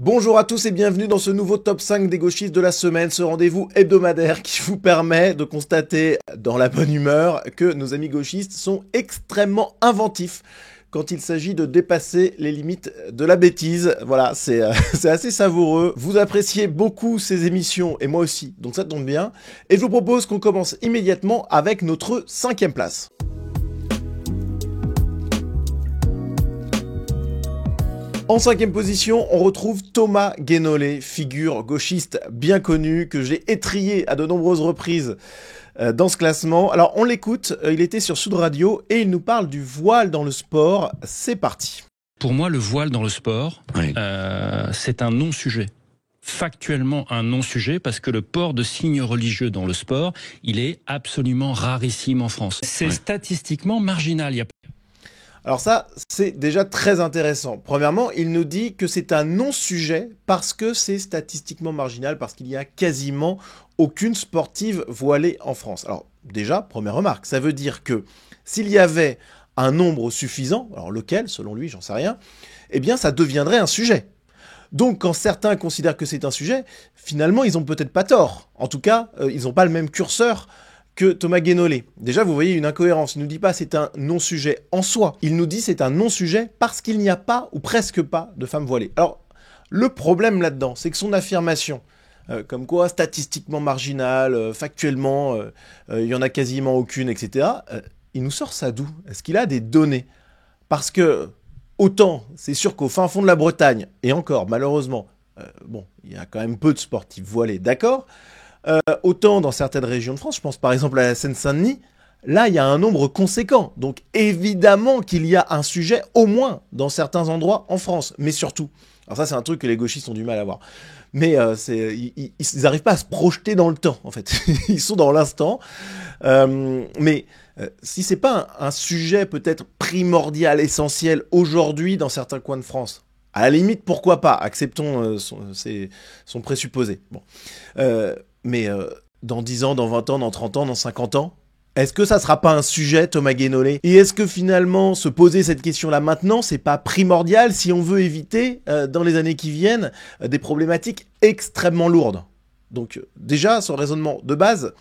Bonjour à tous et bienvenue dans ce nouveau top 5 des gauchistes de la semaine, ce rendez-vous hebdomadaire qui vous permet de constater dans la bonne humeur que nos amis gauchistes sont extrêmement inventifs quand il s'agit de dépasser les limites de la bêtise. Voilà, c'est assez savoureux. Vous appréciez beaucoup ces émissions et moi aussi, donc ça tombe bien. Et je vous propose qu'on commence immédiatement avec notre 5e place. En 5e position, on retrouve Thomas Guénolé, figure gauchiste bien connue que j'ai étrillé à de nombreuses reprises dans ce classement. Alors on l'écoute, il était sur Sud Radio et il nous parle du voile dans le sport. C'est parti. Pour moi, le voile dans le sport, Oui. c'est un non-sujet. Factuellement un non-sujet parce que le port de signes religieux dans le sport, il est absolument rarissime en France. C'est statistiquement marginal. Il y a... Alors ça, c'est déjà très intéressant. Premièrement, il nous dit que c'est un non-sujet parce que c'est statistiquement marginal, parce qu'il n'y a quasiment aucune sportive voilée en France. Alors déjà, première remarque, ça veut dire que s'il y avait un nombre suffisant, alors lequel, selon lui, j'en sais rien, eh bien ça deviendrait un sujet. Donc quand certains considèrent que c'est un sujet, finalement ils ont peut-être pas tort. En tout cas, ils n'ont pas le même curseur que Thomas Guénolé. Déjà, vous voyez une incohérence. Il ne nous dit pas c'est un non-sujet en soi. Il nous dit c'est un non-sujet parce qu'il n'y a pas ou presque pas de femmes voilées. Alors, le problème là-dedans, c'est que son affirmation, comme quoi statistiquement marginale, factuellement, il y en a quasiment aucune, etc., il nous sort ça d'où? Est-ce qu'il a des données? Parce que, autant, c'est sûr qu'au fin fond de la Bretagne, et encore, malheureusement, il y a quand même peu de sportifs voilés, d'accord. Autant dans certaines régions de France, je pense par exemple à la Seine-Saint-Denis, là il y a un nombre conséquent. Donc évidemment qu'il y a un sujet au moins dans certains endroits en France, mais surtout. Alors ça c'est un truc que les gauchistes ont du mal à voir. Mais ils n'arrivent pas à se projeter dans le temps en fait. Ils sont dans l'instant. Si c'est pas un sujet peut-être primordial, essentiel aujourd'hui dans certains coins de France, à la limite pourquoi pas, acceptons son présupposé. Bon. Mais dans 10 ans, dans 20 ans, dans 30 ans, dans 50 ans, est-ce que ça sera pas un sujet, Thomas Guénolé? Et est-ce que finalement, se poser cette question-là maintenant, c'est pas primordial si on veut éviter, dans les années qui viennent, des problématiques extrêmement lourdes? Donc déjà, son raisonnement de base,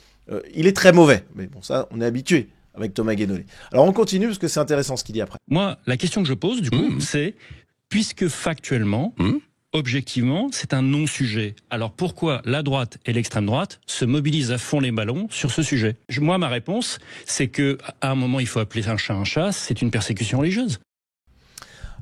il est très mauvais. Mais bon, ça, on est habitué avec Thomas Guénolé. Alors on continue parce que c'est intéressant ce qu'il dit après. Moi, la question que je pose, du coup, c'est, puisque factuellement... Objectivement, c'est un non-sujet. Alors pourquoi la droite et l'extrême droite se mobilisent à fond les ballons sur ce sujet? Moi, ma réponse, c'est que à un moment, il faut appeler un chat, c'est une persécution religieuse.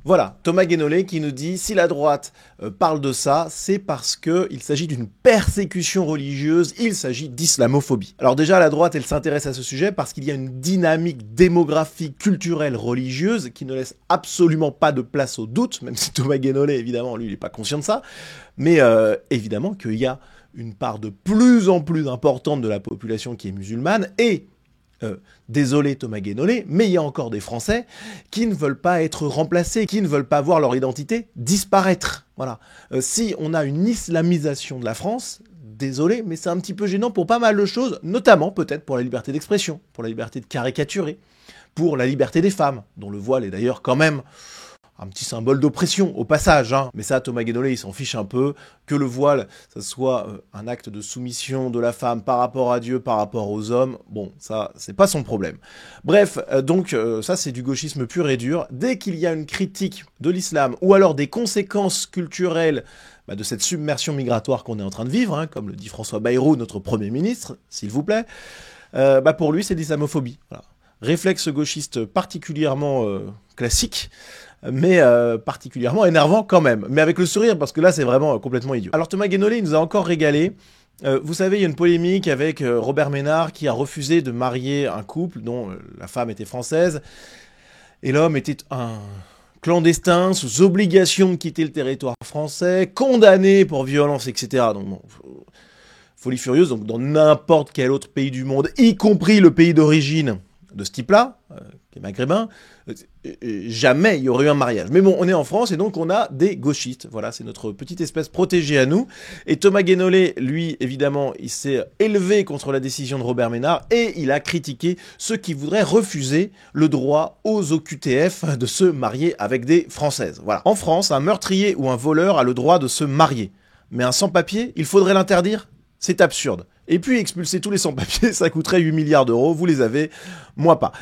Voilà, Thomas Guénolé qui nous dit si la droite parle de ça, c'est parce qu'il s'agit d'une persécution religieuse, il s'agit d'islamophobie. Alors déjà, la droite, elle s'intéresse à ce sujet parce qu'il y a une dynamique démographique, culturelle, religieuse qui ne laisse absolument pas de place au doute, même si Thomas Guénolé, évidemment, lui, il n'est pas conscient de ça, mais évidemment qu'il y a une part de plus en plus importante de la population qui est musulmane et... désolé Thomas Guénolé, mais il y a encore des Français qui ne veulent pas être remplacés, qui ne veulent pas voir leur identité disparaître. Voilà. Si on a une islamisation de la France, désolé, mais c'est un petit peu gênant pour pas mal de choses, notamment peut-être pour la liberté d'expression, pour la liberté de caricaturer, pour la liberté des femmes, dont le voile est d'ailleurs quand même un petit symbole d'oppression, au passage, hein. Mais ça, Thomas Guénolé, il s'en fiche un peu. Que le voile, ça soit un acte de soumission de la femme par rapport à Dieu, par rapport aux hommes, bon, ça, c'est pas son problème. Bref, ça, c'est du gauchisme pur et dur. Dès qu'il y a une critique de l'islam, ou alors des conséquences culturelles de cette submersion migratoire qu'on est en train de vivre, hein, comme le dit François Bayrou, notre Premier ministre, s'il vous plaît, pour lui, c'est de l'islamophobie. Voilà. Réflexe gauchiste particulièrement classique, mais particulièrement énervant quand même. Mais avec le sourire, parce que là, c'est vraiment complètement idiot. Alors Thomas Guénolé, il nous a encore régalé. Vous savez, il y a une polémique avec Robert Ménard qui a refusé de marier un couple dont la femme était française et l'homme était un clandestin sous obligation de quitter le territoire français, condamné pour violence, etc. Donc bon, folie furieuse, donc dans n'importe quel autre pays du monde, y compris le pays d'origine de ce type-là, qui est maghrébin, jamais il y aurait eu un mariage. Mais bon, on est en France et donc on a des gauchistes. Voilà, c'est notre petite espèce protégée à nous. Et Thomas Guénolé, lui, évidemment, il s'est élevé contre la décision de Robert Ménard et il a critiqué ceux qui voudraient refuser le droit aux OQTF de se marier avec des Françaises. Voilà. En France, un meurtrier ou un voleur a le droit de se marier. Mais un sans-papier, il faudrait l'interdire ? C'est absurde. Et puis expulser tous les sans-papiers, ça coûterait 8 milliards d'euros, vous les avez, moi pas.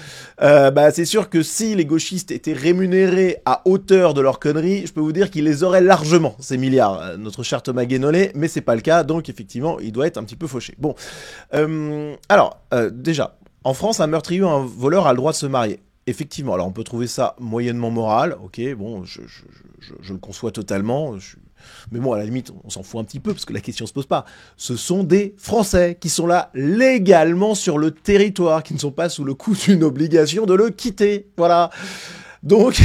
C'est sûr que si les gauchistes étaient rémunérés à hauteur de leurs conneries, je peux vous dire qu'ils les auraient largement, ces milliards, notre cher Thomas Guénolé, mais c'est pas le cas, donc effectivement, il doit être un petit peu fauché. Bon, déjà, en France, un meurtrier ou un voleur a le droit de se marier. Effectivement, alors on peut trouver ça moyennement moral, ok, bon, je le conçois totalement, mais bon, à la limite, on s'en fout un petit peu, parce que la question se pose pas. Ce sont des Français qui sont là légalement sur le territoire, qui ne sont pas sous le coup d'une obligation de le quitter, voilà. Donc,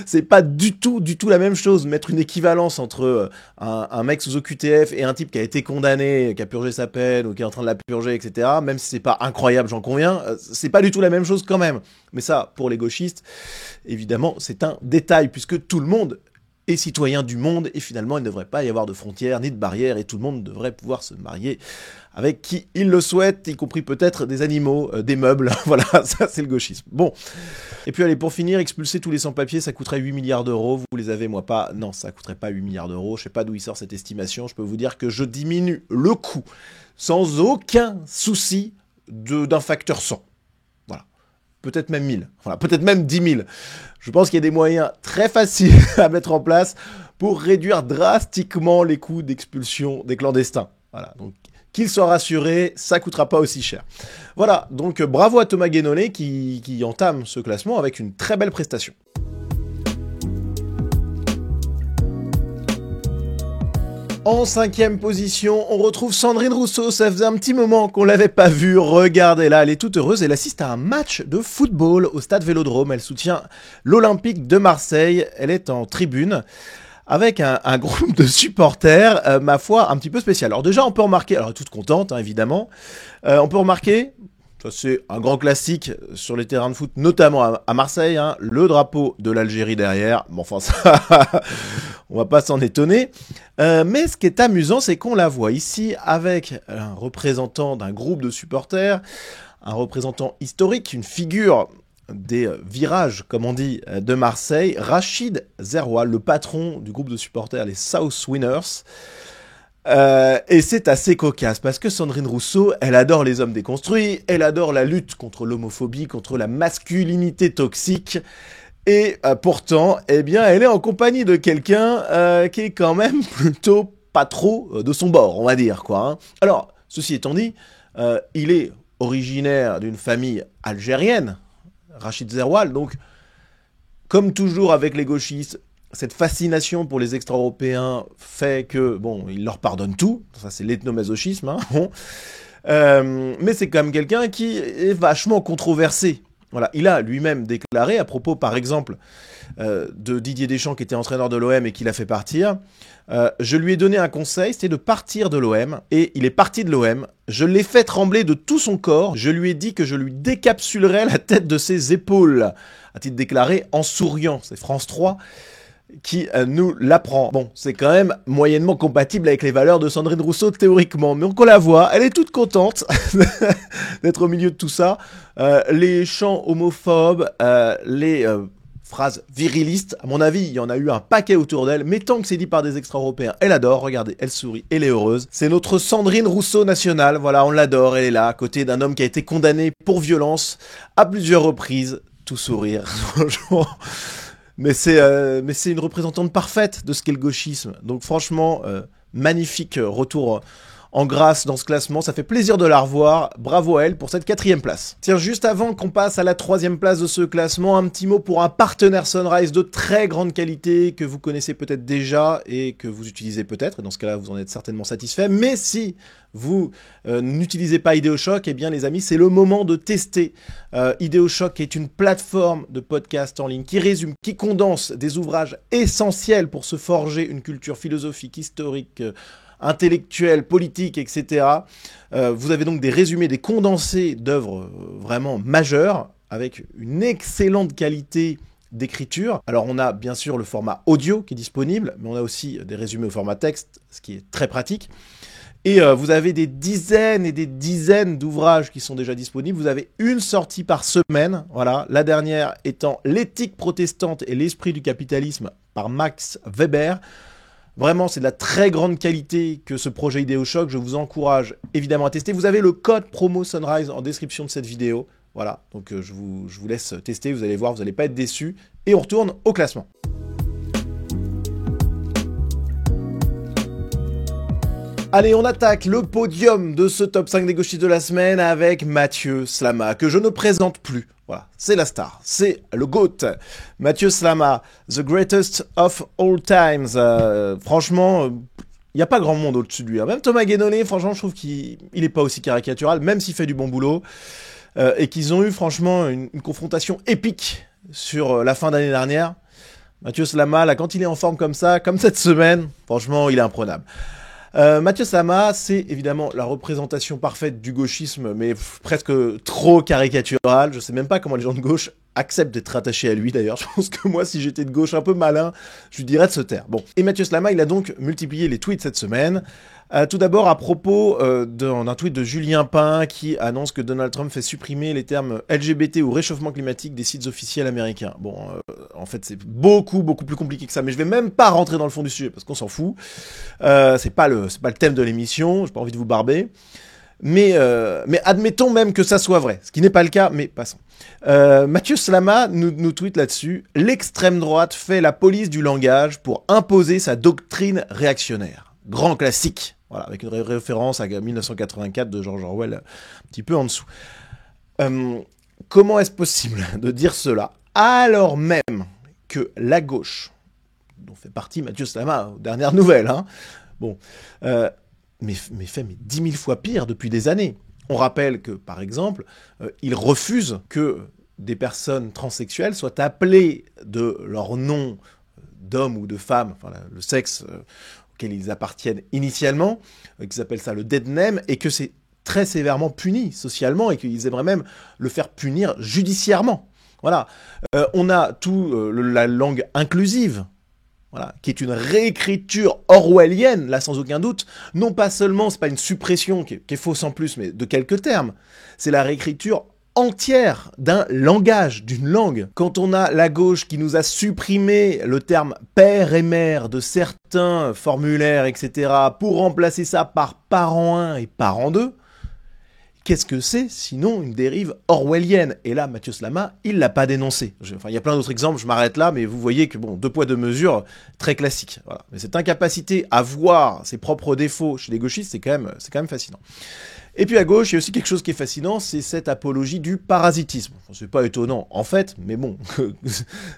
c'est pas du tout la même chose. Mettre une équivalence entre un mec sous OQTF et un type qui a été condamné, qui a purgé sa peine, ou qui est en train de la purger, etc., même si c'est pas incroyable, j'en conviens, c'est pas du tout la même chose quand même. Mais ça, pour les gauchistes, évidemment, c'est un détail, puisque tout le monde est citoyen du monde, et finalement, il ne devrait pas y avoir de frontières, ni de barrières, et tout le monde devrait pouvoir se marier avec qui il le souhaite, y compris peut-être des animaux, des meubles, voilà, ça c'est le gauchisme. Bon, et puis allez, pour finir, expulser tous les sans-papiers, ça coûterait 8 milliards d'euros, vous les avez, moi pas, non, ça coûterait pas 8 milliards d'euros, je sais pas d'où il sort cette estimation, je peux vous dire que je diminue le coût, sans aucun souci d'un facteur 100. Voilà. Peut-être même 1000, voilà, peut-être même 10 000. Je pense qu'il y a des moyens très faciles à mettre en place pour réduire drastiquement les coûts d'expulsion des clandestins. Voilà, donc qu'il soit rassuré, ça coûtera pas aussi cher. Voilà, donc bravo à Thomas Guénolé qui entame ce classement avec une très belle prestation. En 5e position, on retrouve Sandrine Rousseau, ça faisait un petit moment qu'on l'avait pas vue, regardez-la, elle est toute heureuse, elle assiste à un match de football au stade Vélodrome, elle soutient l'Olympique de Marseille, elle est en tribune, avec un groupe de supporters, ma foi, un petit peu spécial. Alors déjà, on peut remarquer, alors elle est toute contente, hein, évidemment, on peut remarquer, ça c'est un grand classique sur les terrains de foot, notamment à Marseille, hein, le drapeau de l'Algérie derrière, bon enfin ça, on va pas s'en étonner, mais ce qui est amusant, c'est qu'on la voit ici avec un représentant d'un groupe de supporters, un représentant historique, une figure des virages, comme on dit, de Marseille, Rachid Zeroual, le patron du groupe de supporters, les South Winners. Et c'est assez cocasse, parce que Sandrine Rousseau, elle adore les hommes déconstruits, elle adore la lutte contre l'homophobie, contre la masculinité toxique, et pourtant, eh bien, elle est en compagnie de quelqu'un qui est quand même plutôt pas trop de son bord, on va dire, quoi. Hein. Alors, ceci étant dit, il est originaire d'une famille algérienne, Rachid Zeroual, donc, comme toujours avec les gauchistes, cette fascination pour les extra-européens fait que, bon, il leur pardonne tout, ça c'est l'ethnomasochisme, hein, bon. Mais c'est quand même quelqu'un qui est vachement controversé. Voilà, il a lui-même déclaré, à propos par exemple de Didier Deschamps qui était entraîneur de l'OM et qui l'a fait partir, je lui ai donné un conseil, c'était de partir de l'OM, et il est parti de l'OM, je l'ai fait trembler de tout son corps, je lui ai dit que je lui décapsulerais la tête de ses épaules, a-t-il déclaré en souriant, c'est France 3 qui nous l'apprend. Bon, c'est quand même moyennement compatible avec les valeurs de Sandrine Rousseau théoriquement, mais on la voit, elle est toute contente d'être au milieu de tout ça. Les chants homophobes, les phrases virilistes, à mon avis, il y en a eu un paquet autour d'elle, mais tant que c'est dit par des extra-européens, elle adore, regardez, elle sourit, elle est heureuse. C'est notre Sandrine Rousseau nationale, voilà, on l'adore, elle est là, à côté d'un homme qui a été condamné pour violence à plusieurs reprises, tout sourire, franchement... Mais c'est une représentante parfaite de ce qu'est le gauchisme. Donc franchement, magnifique retour en grâce dans ce classement. Ça fait plaisir de la revoir. Bravo à elle pour cette 4e place. Tiens, juste avant qu'on passe à la 3e place de ce classement, un petit mot pour un partenaire Sunrise de très grande qualité que vous connaissez peut-être déjà et que vous utilisez peut-être. Et dans ce cas-là, vous en êtes certainement satisfait. Mais si vous n'utilisez pas Ideoshock, eh bien les amis, c'est le moment de tester Ideoshock, qui est une plateforme de podcast en ligne qui résume, qui condense des ouvrages essentiels pour se forger une culture philosophique, historique, intellectuelle, politique, etc. Vous avez donc des résumés, des condensés d'œuvres vraiment majeures, avec une excellente qualité d'écriture. Alors on a bien sûr le format audio qui est disponible, mais on a aussi des résumés au format texte, ce qui est très pratique. Et vous avez des dizaines et des dizaines d'ouvrages qui sont déjà disponibles. Vous avez une sortie par semaine, voilà. La dernière étant L'éthique protestante et l'esprit du capitalisme par Max Weber. Vraiment, c'est de la très grande qualité que ce projet Idéochoc. Je vous encourage évidemment à tester. Vous avez le code promo Sunrise en description de cette vidéo. Voilà, donc je vous laisse tester, vous allez voir, vous n'allez pas être déçus. Et on retourne au classement. Allez, on attaque le podium de ce top 5 des gauchistes de la semaine avec Mathieu Slama, que je ne présente plus. Voilà, c'est la star, c'est le GOAT. Mathieu Slama, the greatest of all times. Franchement, il n'y a pas grand monde au-dessus de lui. Même Thomas Guénolé, franchement, je trouve qu'il n'est pas aussi caricatural, même s'il fait du bon boulot. Et qu'ils ont eu, franchement, une confrontation épique sur la fin d'année dernière. Mathieu Slama, là, quand il est en forme comme ça, comme cette semaine, franchement, il est imprenable. Mathieu Slama, c'est évidemment la représentation parfaite du gauchisme, mais presque trop caricaturale. Je sais même pas comment les gens de gauche acceptent d'être attachés à lui, d'ailleurs. Je pense que moi, si j'étais de gauche un peu malin, je lui dirais de se taire. Bon. Et Mathieu Slama, il a donc multiplié les tweets cette semaine. Tout d'abord, à propos d'un tweet de Julien Pain qui annonce que Donald Trump fait supprimer les termes LGBT ou réchauffement climatique des sites officiels américains. Bon, en fait, c'est beaucoup plus compliqué que ça, mais je vais même pas rentrer dans le fond du sujet parce qu'on s'en fout. C'est pas le thème de l'émission, j'ai pas envie de vous barber. Mais admettons même que ça soit vrai, ce qui n'est pas le cas, mais passons. Mathieu Slama nous tweet là-dessus. L'extrême droite fait la police du langage pour imposer sa doctrine réactionnaire. Grand classique. Voilà, avec une référence à 1984 de George Orwell, un petit peu en dessous. Comment est-ce possible de dire cela alors même que la gauche, dont fait partie Mathieu Slama, aux dernières nouvelles, hein, bon, mais fait 10 000 fois pire depuis des années. On rappelle que, par exemple, il refuse que des personnes transsexuelles soient appelées de leur nom d'homme ou de femme, enfin le sexe auquel ils appartiennent initialement, qu'ils appellent ça le dead name, et que c'est très sévèrement puni socialement, et qu'ils aimeraient même le faire punir judiciairement. Voilà. On a la langue inclusive, voilà, qui est une réécriture orwellienne, là sans aucun doute. Non pas seulement, c'est pas une suppression qui est fausse en plus, mais de quelques termes. C'est la réécriture entière d'un langage, d'une langue. Quand on a la gauche qui nous a supprimé le terme père et mère de certains formulaires, etc., pour remplacer ça par parent 1 et parent 2, qu'est-ce que c'est sinon une dérive orwellienne? Et là, Mathieu Slama, il l'a pas dénoncé. Enfin, il y a plein d'autres exemples, je m'arrête là, mais vous voyez que, bon, deux poids, deux mesures, très classique. Voilà. Mais cette incapacité à voir ses propres défauts chez les gauchistes, c'est quand même fascinant. Et puis à gauche, il y a aussi quelque chose qui est fascinant, c'est cette apologie du parasitisme. C'est pas étonnant, en fait, mais bon,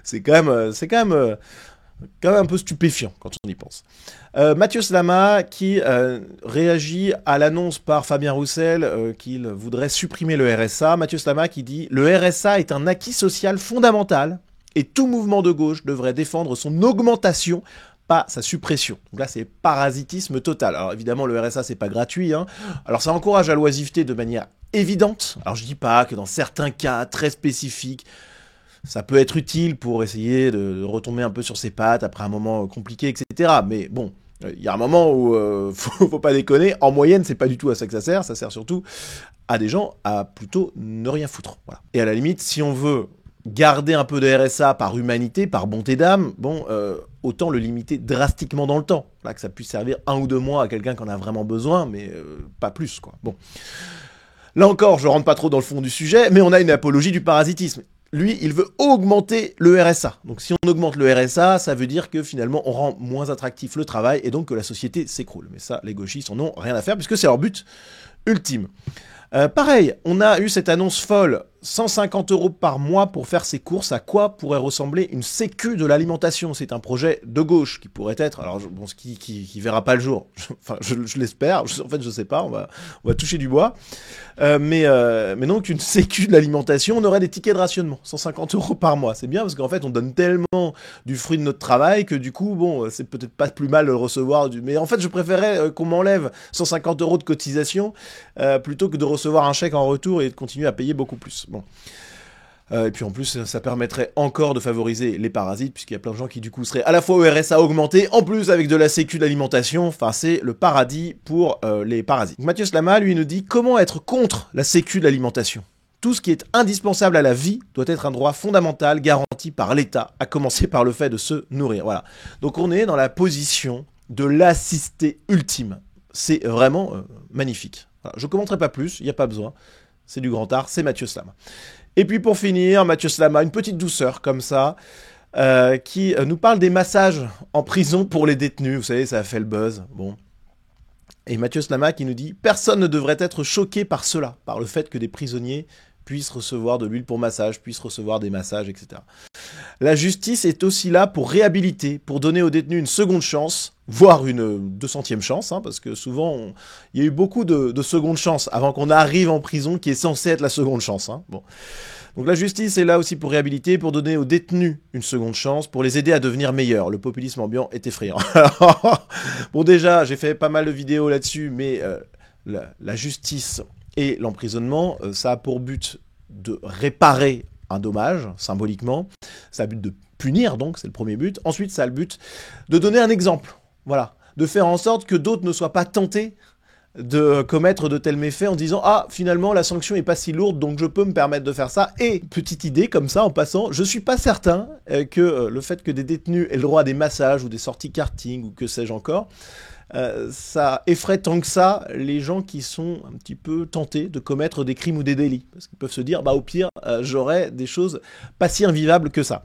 c'est quand même un peu stupéfiant quand on y pense. Mathieu Slama qui réagit à l'annonce par Fabien Roussel qu'il voudrait supprimer le RSA. Mathieu Slama qui dit « Le RSA est un acquis social fondamental et tout mouvement de gauche devrait défendre son augmentation, pas sa suppression. » Donc là, c'est parasitisme total. Alors évidemment, le RSA, c'est pas gratuit, hein. Alors ça encourage à l'oisiveté de manière évidente. Alors je dis pas que dans certains cas très spécifiques, ça peut être utile pour essayer de retomber un peu sur ses pattes après un moment compliqué, etc. Mais bon, il y a un moment où faut pas déconner. En moyenne, c'est pas du tout à ça que ça sert. Ça sert surtout à des gens à plutôt ne rien foutre. Voilà. Et à la limite, si on veut garder un peu de RSA par humanité, par bonté d'âme, bon, autant le limiter drastiquement dans le temps. Là, que ça puisse servir 1 ou 2 mois à quelqu'un qui en a vraiment besoin, mais pas plus, quoi. Bon. Là encore, je rentre pas trop dans le fond du sujet, mais on a une apologie du parasitisme. Lui, il veut augmenter le RSA. Donc si on augmente le RSA, ça veut dire que finalement on rend moins attractif le travail et donc que la société s'écroule. Mais ça, les gauchistes en ont rien à faire puisque c'est leur but ultime. Pareil, on a eu cette annonce folle, 150 € par mois pour faire ses courses. À quoi pourrait ressembler une sécu de l'alimentation? C'est un projet de gauche qui pourrait être, alors bon, ce qui verra pas le jour, je l'espère, en fait je sais pas, on va toucher du bois, mais donc une sécu de l'alimentation, on aurait des tickets de rationnement, 150 € par mois, c'est bien parce qu'en fait on donne tellement du fruit de notre travail que du coup, bon, c'est peut-être pas plus mal de le recevoir, mais en fait je préférais qu'on m'enlève 150 € de cotisation plutôt que de recevoir un chèque en retour et de continuer à payer beaucoup plus. Bon. Et puis en plus, ça permettrait encore de favoriser les parasites, puisqu'il y a plein de gens qui du coup seraient à la fois au RSA augmenté, en plus avec de la sécu de l'alimentation. Enfin, c'est le paradis pour les parasites. Mathieu Slama, lui, nous dit comment être contre la sécu de l'alimentation. Tout ce qui est indispensable à la vie doit être un droit fondamental garanti par l'État, à commencer par le fait de se nourrir. Voilà. Donc on est dans la position de l'assisté ultime. C'est vraiment magnifique. Voilà. Je ne commenterai pas plus, il n'y a pas besoin. C'est du grand art, c'est Mathieu Slama. Et puis pour finir, Mathieu Slama, une petite douceur comme ça, qui nous parle des massages en prison pour les détenus. Vous savez, ça a fait le buzz. Bon. Et Mathieu Slama qui nous dit « Personne ne devrait être choqué par cela, par le fait que des prisonniers puissent recevoir de l'huile pour massage, puissent recevoir des massages, etc. » La justice est aussi là pour réhabiliter, pour donner aux détenus une seconde chance, voire une 200e chance, hein, parce que souvent, il y a eu beaucoup de secondes chances avant qu'on arrive en prison, qui est censée être la seconde chance. Hein. Bon. Donc la justice est là aussi pour réhabiliter, pour donner aux détenus une seconde chance, pour les aider à devenir meilleurs. Le populisme ambiant est effrayant. Bon déjà, j'ai fait pas mal de vidéos là-dessus, mais la justice et l'emprisonnement, ça a pour but de réparer un dommage, symboliquement. Ça a le but de punir, donc, c'est le premier but. Ensuite, ça a le but de donner un exemple. Voilà. De faire en sorte que d'autres ne soient pas tentés de commettre de tels méfaits en disant « Ah, finalement, la sanction est pas si lourde, donc je peux me permettre de faire ça. » Et, petite idée, comme ça, en passant, je suis pas certain que le fait que des détenus aient le droit à des massages ou des sorties karting ou que sais-je encore, ça effraie tant que ça les gens qui sont un petit peu tentés de commettre des crimes ou des délits. Parce qu'ils peuvent se dire « Bah, au pire, j'aurais des choses pas si invivables que ça. »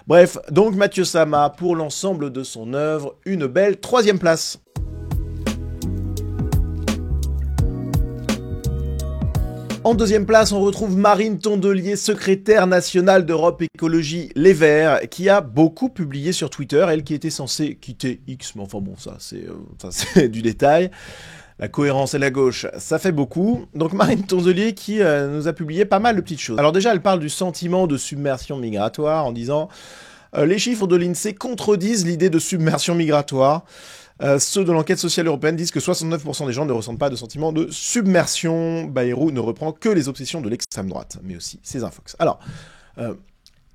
Bref, donc Mathieu Slama, pour l'ensemble de son œuvre, une belle 3e place. En 2e place, on retrouve Marine Tondelier, secrétaire nationale d'Europe Écologie Les Verts, qui a beaucoup publié sur Twitter, elle qui était censée quitter X, mais enfin bon, ça c'est du détail. La cohérence et la gauche, ça fait beaucoup. Donc Marine Tondelier qui nous a publié pas mal de petites choses. Alors déjà, elle parle du sentiment de submersion migratoire en disant les chiffres de l'INSEE contredisent l'idée de submersion migratoire. Ceux de l'enquête sociale européenne disent que 69% des gens ne ressentent pas de sentiment de submersion. Bayrou ne reprend que les obsessions de l'extrême droite, mais aussi ses infox. Alors,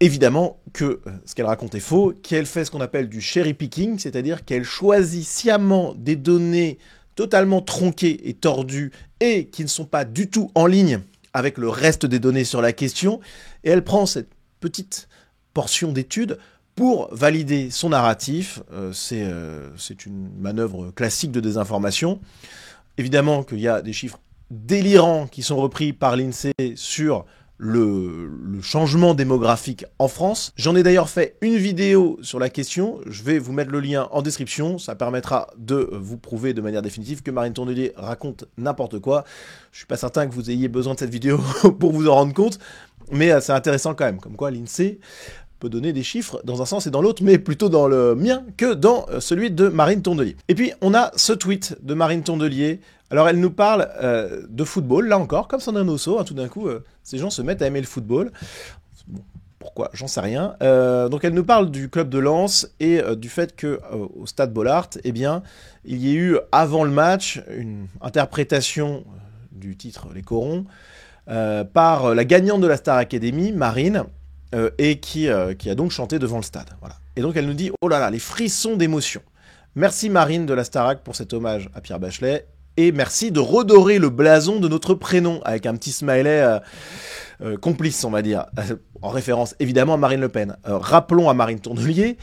évidemment que ce qu'elle raconte est faux, qu'elle fait ce qu'on appelle du cherry picking, c'est-à-dire qu'elle choisit sciemment des données totalement tronquées et tordues et qui ne sont pas du tout en ligne avec le reste des données sur la question, et elle prend cette petite portion d'études pour valider son narratif. C'est une manœuvre classique de désinformation. Évidemment qu'il y a des chiffres délirants qui sont repris par l'INSEE sur le changement démographique en France. J'en ai d'ailleurs fait une vidéo sur la question, je vais vous mettre le lien en description, ça permettra de vous prouver de manière définitive que Marine Tondelier raconte n'importe quoi. Je suis pas certain que vous ayez besoin de cette vidéo pour vous en rendre compte, mais c'est intéressant quand même, comme quoi l'INSEE peut donner des chiffres dans un sens et dans l'autre, mais plutôt dans le mien que dans celui de Marine Tondelier. Et puis, on a ce tweet de Marine Tondelier. Alors, elle nous parle de football, là encore, comme Sandrine Rousseau, hein, tout d'un coup, ces gens se mettent à aimer le football. Bon, pourquoi? J'en sais rien. Donc, elle nous parle du club de Lens et du fait que au stade Bollaert, eh bien, il y a eu, avant le match, une interprétation du titre Les Corons par la gagnante de la Star Academy, Marine, et qui a donc chanté devant le stade. Voilà. Et donc elle nous dit « Oh là là, les frissons d'émotion. Merci Marine de la Starac pour cet hommage à Pierre Bachelet, et merci de redorer le blason de notre prénom, avec un petit smiley complice, on va dire, en référence évidemment à Marine Le Pen. Rappelons à Marine Tondelier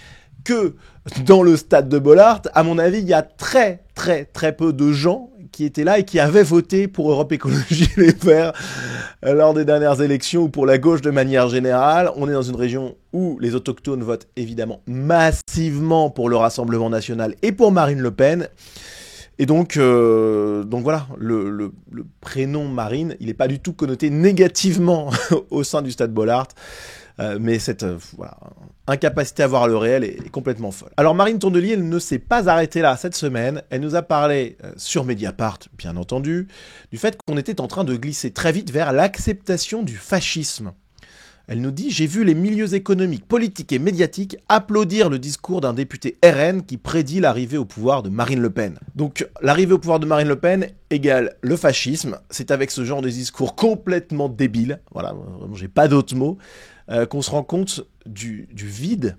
que dans le stade de Bollaert, à mon avis, il y a très peu de gens qui étaient là et qui avaient voté pour Europe Écologie Les Verts lors des dernières élections ou pour la gauche de manière générale. On est dans une région où les autochtones votent évidemment massivement pour le Rassemblement National et pour Marine Le Pen. Et donc voilà, le prénom Marine, il n'est pas du tout connoté négativement au sein du stade Bollaert. Mais cette incapacité à voir le réel est complètement folle. Alors Marine Tondelier, elle ne s'est pas arrêtée là cette semaine. Elle nous a parlé sur Mediapart, bien entendu, du fait qu'on était en train de glisser très vite vers l'acceptation du fascisme. Elle nous dit « J'ai vu les milieux économiques, politiques et médiatiques applaudir le discours d'un député RN qui prédit l'arrivée au pouvoir de Marine Le Pen. » Donc l'arrivée au pouvoir de Marine Le Pen égale le fascisme. C'est avec ce genre de discours complètement débile, voilà, vraiment j'ai pas d'autres mots, qu'on se rend compte du vide,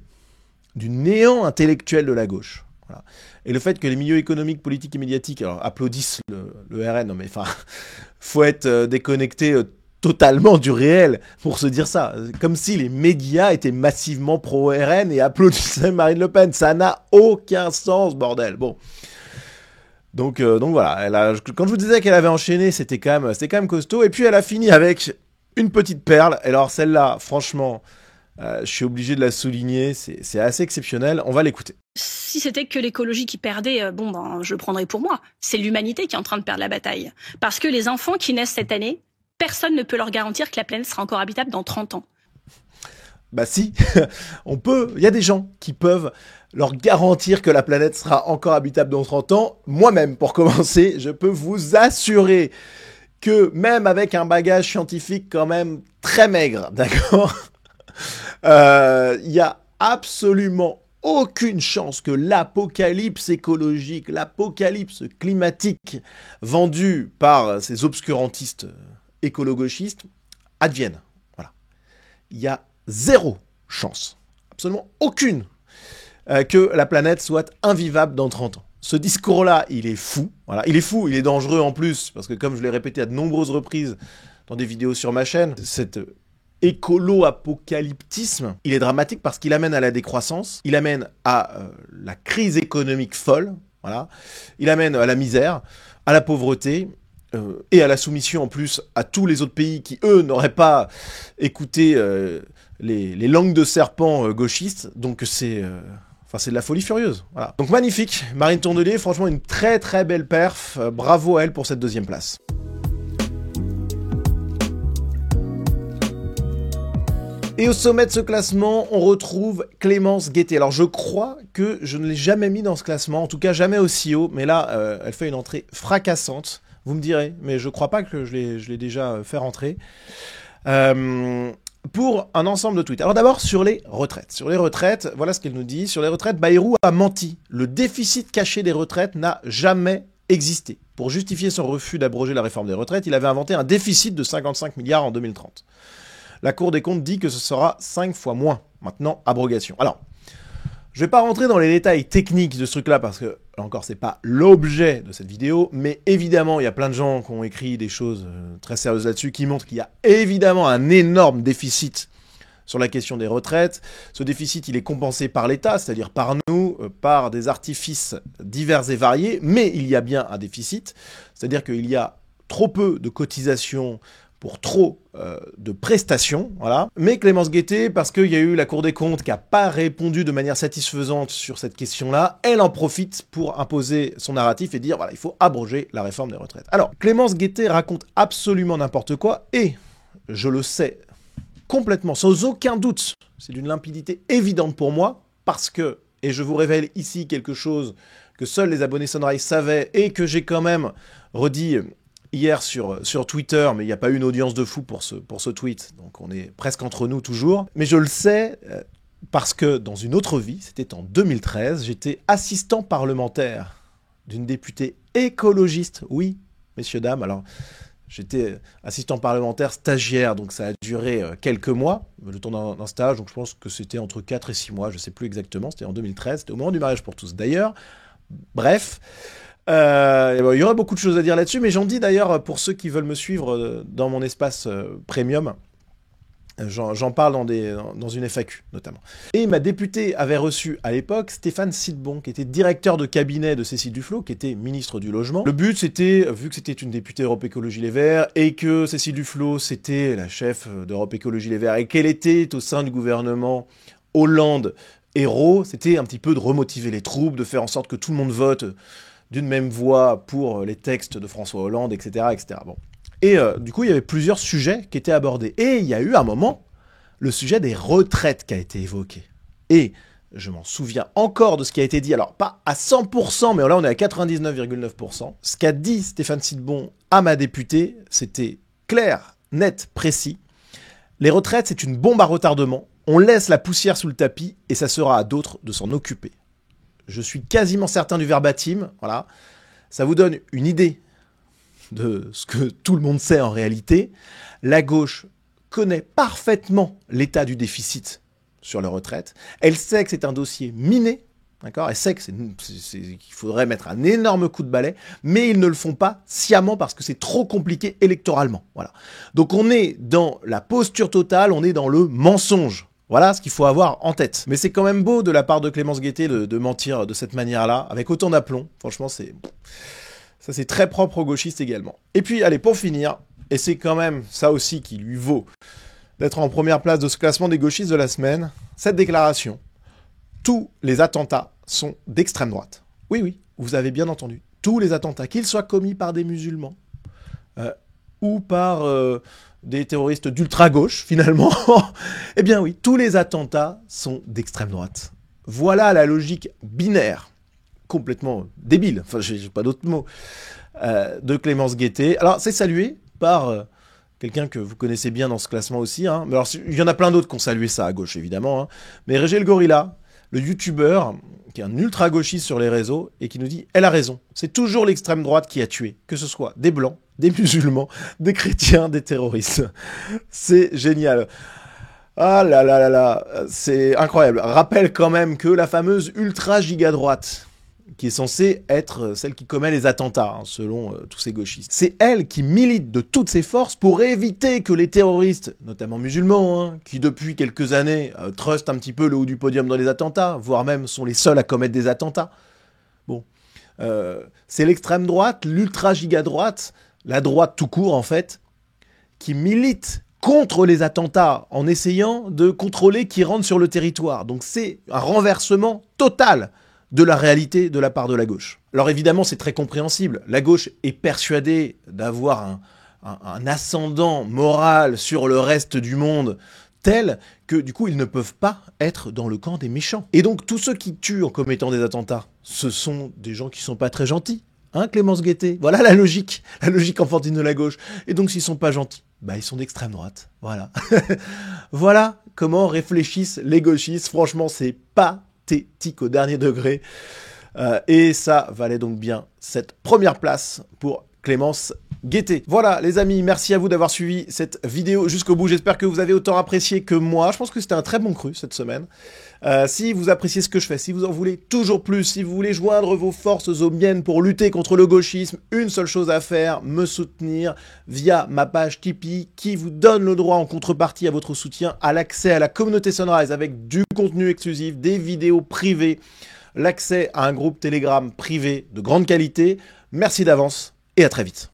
du néant intellectuel de la gauche. Voilà. Et le fait que les milieux économiques, politiques et médiatiques applaudissent le RN, non mais enfin, faut être déconnecté totalement du réel pour se dire ça. Comme si les médias étaient massivement pro-RN et applaudissaient Marine Le Pen. Ça n'a aucun sens, bordel. Bon. Donc voilà. Quand je vous disais qu'elle avait enchaîné, c'était quand même costaud. Et puis elle a fini avec une petite perle. Et alors celle-là, franchement, je suis obligé de la souligner. C'est assez exceptionnel. On va l'écouter. Si c'était que l'écologie qui perdait, je le prendrais pour moi. C'est l'humanité qui est en train de perdre la bataille. Parce que les enfants qui naissent cette année, personne ne peut leur garantir que la planète sera encore habitable dans 30 ans. Bah si, on peut. Il y a des gens qui peuvent leur garantir que la planète sera encore habitable dans 30 ans. Moi-même, pour commencer, je peux vous assurer que même avec un bagage scientifique quand même très maigre, d'accord, il y a absolument aucune chance que l'apocalypse écologique, l'apocalypse climatique vendue par ces obscurantistes écolo-gauchistes advienne. Voilà. Il y a zéro chance, absolument aucune, que la planète soit invivable dans 30 ans. Ce discours-là, il est fou. Voilà. Il est fou, il est dangereux en plus, parce que comme je l'ai répété à de nombreuses reprises dans des vidéos sur ma chaîne, cet écolo-apocalyptisme, il est dramatique parce qu'il amène à la décroissance, il amène à la crise économique folle, voilà. Il amène à la misère, à la pauvreté, et à la soumission en plus à tous les autres pays qui, eux, n'auraient pas écouté les langues de serpent gauchistes. Donc c'est de la folie furieuse. Voilà. Donc magnifique, Marine Tournelet, franchement une très très belle perf. Bravo à elle pour cette deuxième place. Et au sommet de ce classement, on retrouve Clémence Guettet. Alors je crois que je ne l'ai jamais mis dans ce classement, en tout cas jamais aussi haut, mais là, elle fait une entrée fracassante. Vous me direz, mais je crois pas que je l'ai déjà fait rentrer. Pour un ensemble de tweets. Alors d'abord, sur les retraites. Sur les retraites, voilà ce qu'elle nous dit. Sur les retraites, Bayrou a menti. Le déficit caché des retraites n'a jamais existé. Pour justifier son refus d'abroger la réforme des retraites, il avait inventé un déficit de 55 milliards en 2030. La Cour des comptes dit que ce sera 5 fois moins. Maintenant, abrogation. Alors, je vais pas rentrer dans les détails techniques de ce truc-là parce que, là encore, c'est pas l'objet de cette vidéo, mais évidemment, il y a plein de gens qui ont écrit des choses très sérieuses là-dessus qui montrent qu'il y a évidemment un énorme déficit sur la question des retraites. Ce déficit, il est compensé par l'État, c'est-à-dire par nous, par des artifices divers et variés, mais il y a bien un déficit, c'est-à-dire qu'il y a trop peu de cotisations pour trop de prestations, voilà. Mais Clémence Guettet, parce qu'il y a eu la Cour des comptes qui n'a pas répondu de manière satisfaisante sur cette question-là, elle en profite pour imposer son narratif et dire, voilà, il faut abroger la réforme des retraites. Alors, Clémence Guettet raconte absolument n'importe quoi, et je le sais complètement, sans aucun doute, c'est d'une limpidité évidente pour moi, parce que, et je vous révèle ici quelque chose que seuls les abonnés Sunrise savaient, et que j'ai quand même redit hier sur Twitter, mais il n'y a pas eu une audience de fou pour ce tweet, donc on est presque entre nous toujours. Mais je le sais parce que dans une autre vie, c'était en 2013, j'étais assistant parlementaire d'une députée écologiste. Oui, messieurs, dames, alors j'étais assistant parlementaire stagiaire, donc ça a duré quelques mois, le temps d'un stage, donc je pense que c'était entre 4 et 6 mois, je ne sais plus exactement, c'était en 2013, c'était au moment du mariage pour tous. D'ailleurs, bref... il y aurait beaucoup de choses à dire là-dessus, mais j'en dis d'ailleurs pour ceux qui veulent me suivre dans mon espace premium, j'en parle dans une FAQ notamment. Et ma députée avait reçu à l'époque Stéphane Sidbon, qui était directeur de cabinet de Cécile Duflot, qui était ministre du Logement. Le but c'était, vu que c'était une députée Europe Écologie Les Verts, et que Cécile Duflot c'était la chef d'Europe Écologie Les Verts, et qu'elle était au sein du gouvernement Hollande Hérault, c'était un petit peu de remotiver les troupes, de faire en sorte que tout le monde vote d'une même voix pour les textes de François Hollande, etc. etc. Bon. Et du coup, il y avait plusieurs sujets qui étaient abordés. Et il y a eu un moment, le sujet des retraites qui a été évoqué. Et je m'en souviens encore de ce qui a été dit, alors pas à 100%, mais là on est à 99,9%. Ce qu'a dit Stéphane Sidbon à ma députée, c'était clair, net, précis. Les retraites, c'est une bombe à retardement. On laisse la poussière sous le tapis et ça sera à d'autres de s'en occuper. Je suis quasiment certain du verbatim. Voilà. Ça vous donne une idée de ce que tout le monde sait en réalité. La gauche connaît parfaitement l'état du déficit sur les retraites. Elle sait que c'est un dossier miné. D'accord ? Elle sait qu'il faudrait mettre un énorme coup de balai, mais ils ne le font pas sciemment parce que c'est trop compliqué électoralement. Voilà. Donc on est dans la posture totale, on est dans le mensonge. Voilà ce qu'il faut avoir en tête. Mais c'est quand même beau de la part de Clémence Guettet de mentir de cette manière-là, avec autant d'aplomb. Franchement, ça c'est très propre aux gauchistes également. Et puis, allez, pour finir, et c'est quand même ça aussi qui lui vaut d'être en première place de ce classement des gauchistes de la semaine, cette déclaration. Tous les attentats sont d'extrême droite. Oui, oui, vous avez bien entendu. Tous les attentats, qu'ils soient commis par des musulmans ou par des terroristes d'ultra-gauche, finalement, eh bien oui, tous les attentats sont d'extrême droite. Voilà la logique binaire, complètement débile, enfin j'ai pas d'autres mots, de Clémence Guettet. Alors c'est salué par quelqu'un que vous connaissez bien dans ce classement aussi. Hein. Mais alors il y en a plein d'autres qui ont salué ça à gauche, évidemment. Hein. Mais Régé le Gorilla, le youtubeur, qui est un ultra-gauchiste sur les réseaux, et qui nous dit « Elle a raison, c'est toujours l'extrême droite qui a tué, que ce soit des blancs, des musulmans, des chrétiens, des terroristes. » C'est génial. Ah là là là là, c'est incroyable. Rappelle quand même que la fameuse ultra-giga-droite, qui est censée être celle qui commet les attentats, hein, selon tous ces gauchistes. C'est elle qui milite de toutes ses forces pour éviter que les terroristes, notamment musulmans, hein, qui depuis quelques années trustent un petit peu le haut du podium dans les attentats, voire même sont les seuls à commettre des attentats. Bon, c'est l'extrême droite, l'ultra-giga-droite, la droite tout court en fait, qui milite contre les attentats en essayant de contrôler qui rentre sur le territoire. Donc c'est un renversement total de la réalité de la part de la gauche. Alors évidemment, c'est très compréhensible. La gauche est persuadée d'avoir un ascendant moral sur le reste du monde tel que, du coup, ils ne peuvent pas être dans le camp des méchants. Et donc, tous ceux qui tuent en commettant des attentats, ce sont des gens qui sont pas très gentils. Hein, Clémence Guettet ? Voilà la logique enfantine de la gauche. Et donc, s'ils sont pas gentils, bah, ils sont d'extrême droite. Voilà. Voilà comment réfléchissent les gauchistes. Franchement, c'est pathétique au dernier degré. Et ça valait donc bien cette première place pour Clémence Guettet. Voilà les amis, merci à vous d'avoir suivi cette vidéo jusqu'au bout. J'espère que vous avez autant apprécié que moi. Je pense que c'était un très bon cru cette semaine. Si vous appréciez ce que je fais, si vous en voulez toujours plus, si vous voulez joindre vos forces aux miennes pour lutter contre le gauchisme, une seule chose à faire, me soutenir via ma page Tipeee qui vous donne le droit en contrepartie à votre soutien à l'accès à la communauté Sunrise avec du contenu exclusif, des vidéos privées, l'accès à un groupe Telegram privé de grande qualité. Merci d'avance et à très vite.